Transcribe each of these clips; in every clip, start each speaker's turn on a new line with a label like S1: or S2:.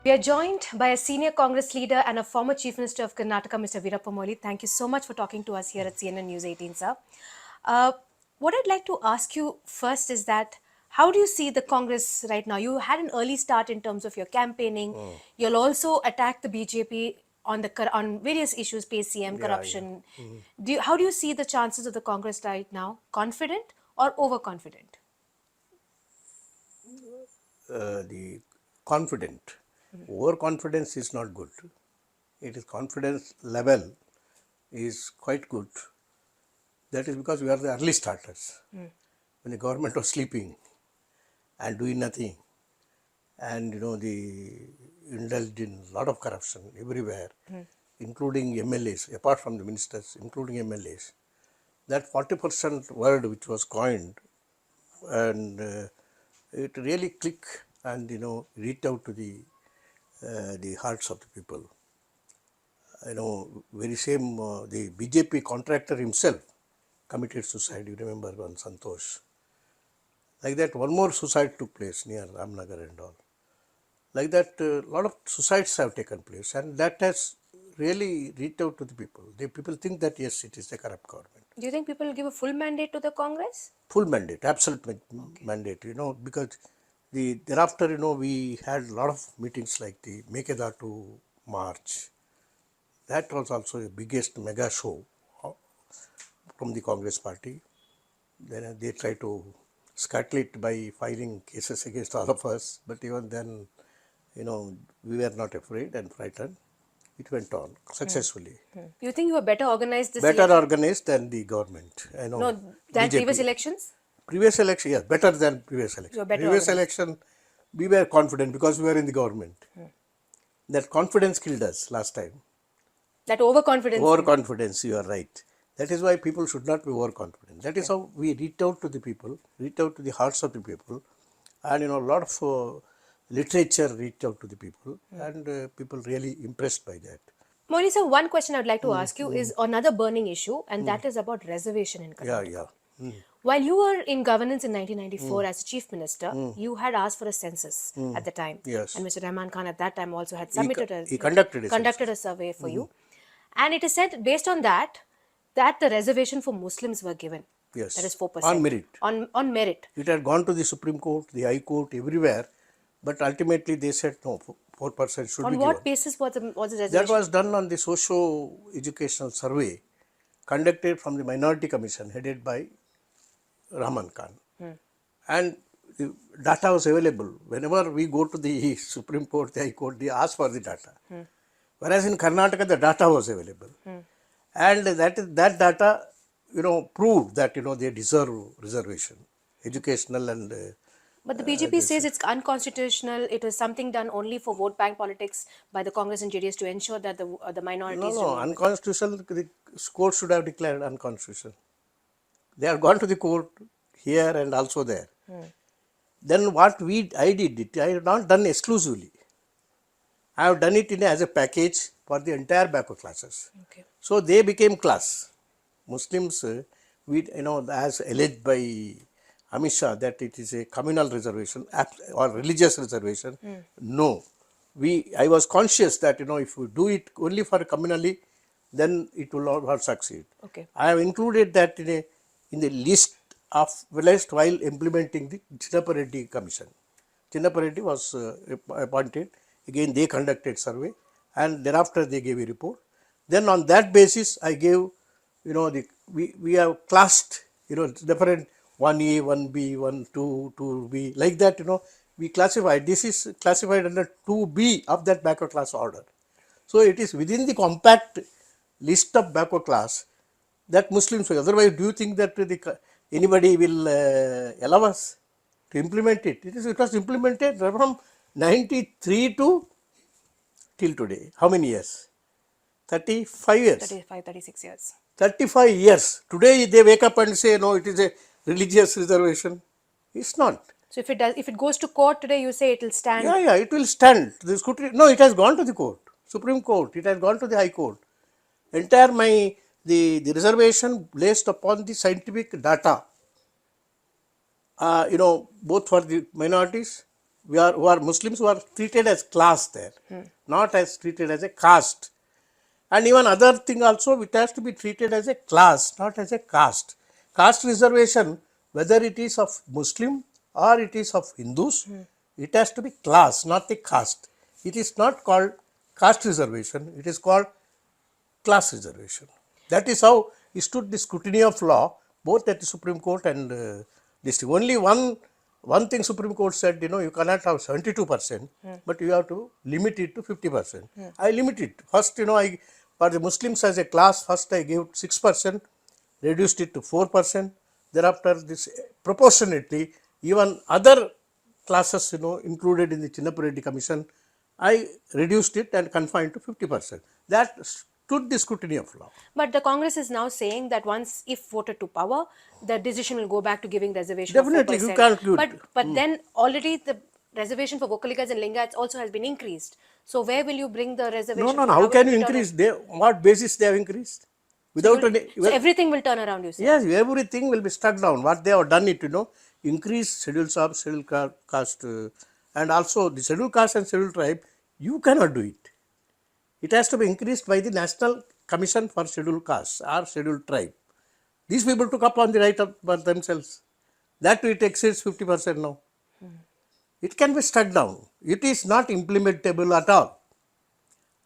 S1: We are joined by a senior Congress leader and a former Chief Minister of Karnataka, Mr. Veerappa Moily. Thank you so much for talking to us here at CNN News 18, sir. What I'd like to ask you first is that how do you see the Congress right now? You had an early start in terms of your campaigning. You'll also attack the BJP on various issues, PCM, corruption. How do you see the chances of the Congress right now? Confident or overconfident?
S2: The confident. Overconfidence is not good. It is confidence level is quite good. That is because we are the early starters. When the government was sleeping and doing nothing, and the indulged in a lot of corruption everywhere, including MLAs, apart from the ministers, including MLAs. That 40% word which was coined, and it really clicked and reached out to the hearts of the people. Very same the BJP contractor himself committed suicide. You remember one Santosh. Like that, one more suicide took place near Ramnagar and all. Like that, a lot of suicides have taken place, and that has really reached out to the people. People think that yes, it is a corrupt government.
S1: Do you think people will give a full mandate to the Congress?
S2: Full mandate, absolute mandate. Because thereafter, we had a lot of meetings like the Mekedatu March. That was also the biggest mega show from the Congress party. Then they tried to scuttle it by filing cases against all of us. But even then, we were not afraid and frightened. It went on successfully.
S1: You think you were better organized this
S2: Better
S1: election?
S2: organized than the government.
S1: No, than
S2: BJP.
S1: previous elections?
S2: Previous election, yes, better than previous election. Previous election, we were confident because we were in the government. That confidence killed us last time.
S1: That overconfidence?
S2: Overconfidence, you are right. That is why people should not be overconfident. That is how we reach out to the people, reach out to the hearts of the people, and a lot of literature reached out to the people, and people really impressed by that.
S1: Moily sir, one question I would like to ask you is another burning issue, and that is about reservation in Karnataka. While you were in governance in 1994 as a chief minister, you had asked for a census at the time.
S2: Yes.
S1: And Mr. Rahman Khan at that time also had submitted
S2: He conducted
S1: a survey for you. And it is said, based on that the reservation for Muslims were given.
S2: Yes.
S1: That is 4%.
S2: On merit.
S1: On merit.
S2: It had gone to the Supreme Court, the High Court, everywhere, but ultimately they said no, 4% should be given.
S1: On what basis was the reservation?
S2: That was done on the socio-educational survey conducted from the Minority Commission headed by Rahman Khan. And the data was available. Whenever we go to the Supreme Court, the High Court, they ask for the data. Whereas in Karnataka, the data was available. And that data, proved that, they deserve reservation, educational and...
S1: But the BJP says it's unconstitutional. It was something done only for vote bank politics by the Congress and JDS to ensure that the minorities...
S2: No, unconstitutional, the court should have declared unconstitutional. They have gone to the court here and also there. Then what I did it, I have not done exclusively. I have done it as a package for the entire backward classes.
S1: Okay.
S2: So they became class. Muslims, as alleged by Amit Shah that it is a communal reservation or religious reservation. No. I was conscious that, if we do it only for communally, then it will not succeed.
S1: Okay.
S2: I have included that in the list while implementing the Chinnappa Reddy Commission. Chinnappa Reddy was appointed. Again, they conducted survey, and thereafter they gave a report. Then on that basis, I gave, we have classed, different 1A, 1B, 1, 2, 2B, like that, we classified. This is classified under 2B of that backward class order. So it is within the compact list of backward class that Muslims, otherwise do you think that anybody will allow us to implement it? It was implemented from 93 to till today. How many years? 35 years.
S1: 35, 36 years.
S2: 35 years. Today they wake up and say, no, it is a religious reservation. It's not.
S1: So if it goes to court today, you say it will stand?
S2: Yeah, it will stand. The scrutiny, no, it has gone to the court, Supreme Court. It has gone to the High Court. Entire the reservation based upon the scientific data, both for the minorities, who are Muslims who are treated as class there, not as treated as a caste. And even other thing also, it has to be treated as a class, not as a caste. Caste reservation, whether it is of Muslim or it is of Hindus, it has to be class, not the caste. It is not called caste reservation, it is called class reservation. That is how it stood the scrutiny of law, both at the Supreme Court and district. Only one thing Supreme Court said, you cannot have 72%, but you have to limit it to 50%. I limit it. First, I for the Muslims as a class, first I gave 6%, reduced it to 4%. Thereafter, this proportionately, even other classes, included in the Chinnapareddy Commission, I reduced it and confined to 50%. That stood the scrutiny of law.
S1: But the Congress is now saying that once, if voted to power, the decision will go back to giving reservation
S2: Definitely,
S1: of 4%.
S2: you can't do it.
S1: But then already the reservation for Vokaligas and Lingayats also has been increased. So where will you bring the reservation?
S2: No.
S1: for?
S2: How
S1: will
S2: can
S1: it
S2: you
S1: be turned
S2: increase? What basis they have increased? Without any.
S1: So everything will turn around, you say?
S2: Yes, everything will be struck down. What they have done it, increase scheduled sub, scheduled caste, and also the scheduled caste and scheduled tribe. You cannot do it. It has to be increased by the National Commission for Scheduled Caste or Scheduled Tribe. These people took up on the right of for themselves. That it exceeds 50% now. It can be struck down. It is not implementable at all.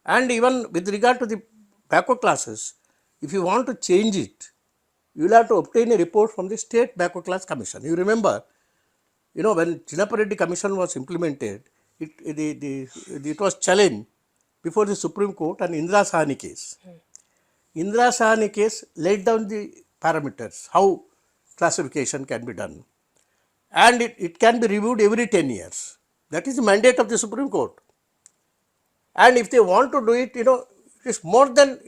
S2: And even with regard to the backward classes, if you want to change it, you will have to obtain a report from the State Backward Class Commission. You remember, when Chinnapareddy Commission was implemented, it was challenged before the Supreme Court on Indira Sahani case. Indira Sahani case laid down the parameters, how classification can be done. And it can be reviewed every 10 years. That is the mandate of the Supreme Court. And if they want to do it, it is more than,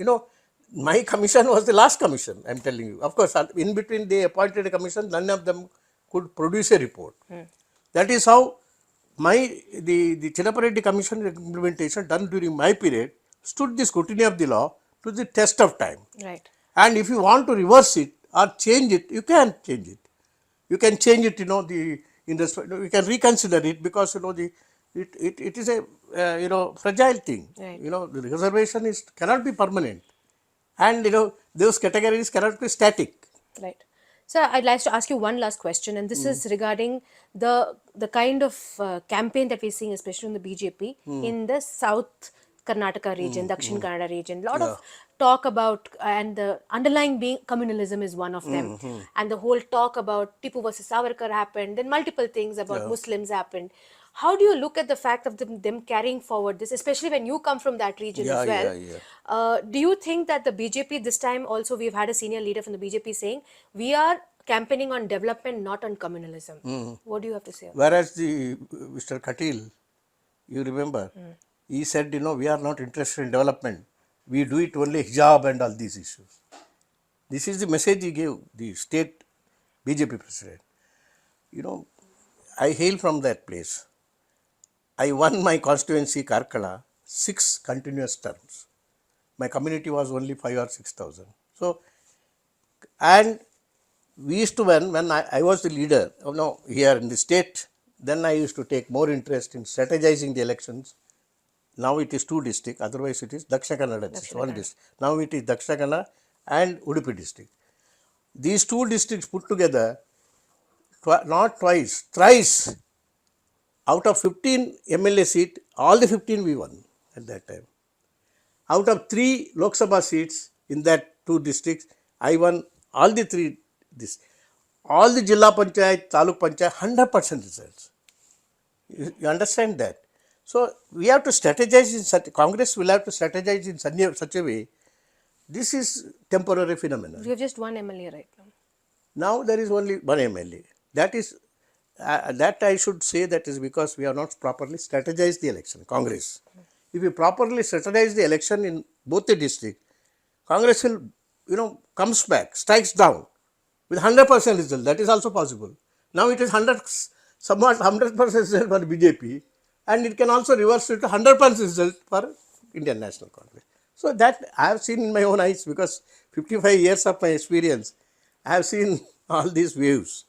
S2: my commission was the last commission, I am telling you. Of course, in between they appointed a commission, none of them could produce a report. That is how the Chinnapareddy Commission implementation done during my period stood the scrutiny of the law to the test of time.
S1: Right.
S2: And if you want to reverse it or change it, you can change it. You can change it, you can reconsider it because, it is a, fragile thing.
S1: Right.
S2: The reservation cannot be permanent. And, those categories cannot be static.
S1: Right. So I'd like to ask you one last question, and this is regarding the kind of campaign that we're seeing, especially in the BJP, in the South Karnataka region, Dakshin Kannada region. A lot of talk about, and the underlying being communalism is one of them. And the whole talk about Tipu versus Savarkar happened, then multiple things about Muslims happened. How do you look at the fact of them carrying forward this, especially when you come from that region as well? Do you think that the BJP this time also, we've had a senior leader from the BJP saying, we are campaigning on development, not on communalism? What do you have to say?
S2: Whereas the Mr. Katil, you remember, he said, we are not interested in development. We do it only hijab and all these issues. This is the message he gave, the state BJP president. I hail from that place. I won my constituency, Karkala, 6 continuous terms. My community was only 5 or 6,000. So, and we used to, when I was the leader, here in the state, then I used to take more interest in strategizing the elections. Now it is 2 districts, otherwise it is Dakshina Kannada district, 1 district. Now it is Dakshina Kannada and Udupi district. These 2 districts put together, not twice, thrice, out of 15 MLA seats, all the 15 we won at that time. Out of 3 Lok Sabha seats in that 2 districts, I won all the 3 districts. All the Jilla Panchayat, Taluk Panchayat, 100% results. You understand that? So, we have to strategize in such, Congress will have to strategize in such a way. This is temporary phenomenon.
S1: We have just 1 MLA right now.
S2: Now there is only 1 MLA. That is, that I should say that is because we have not properly strategized the election, Congress. If we properly strategize the election in both the districts, Congress will, comes back, strikes down with 100% result. That is also possible. Now it is 100% result for BJP, and it can also reverse it to 100% result for Indian National Congress. So that I have seen in my own eyes, because 55 years of my experience, I have seen all these waves.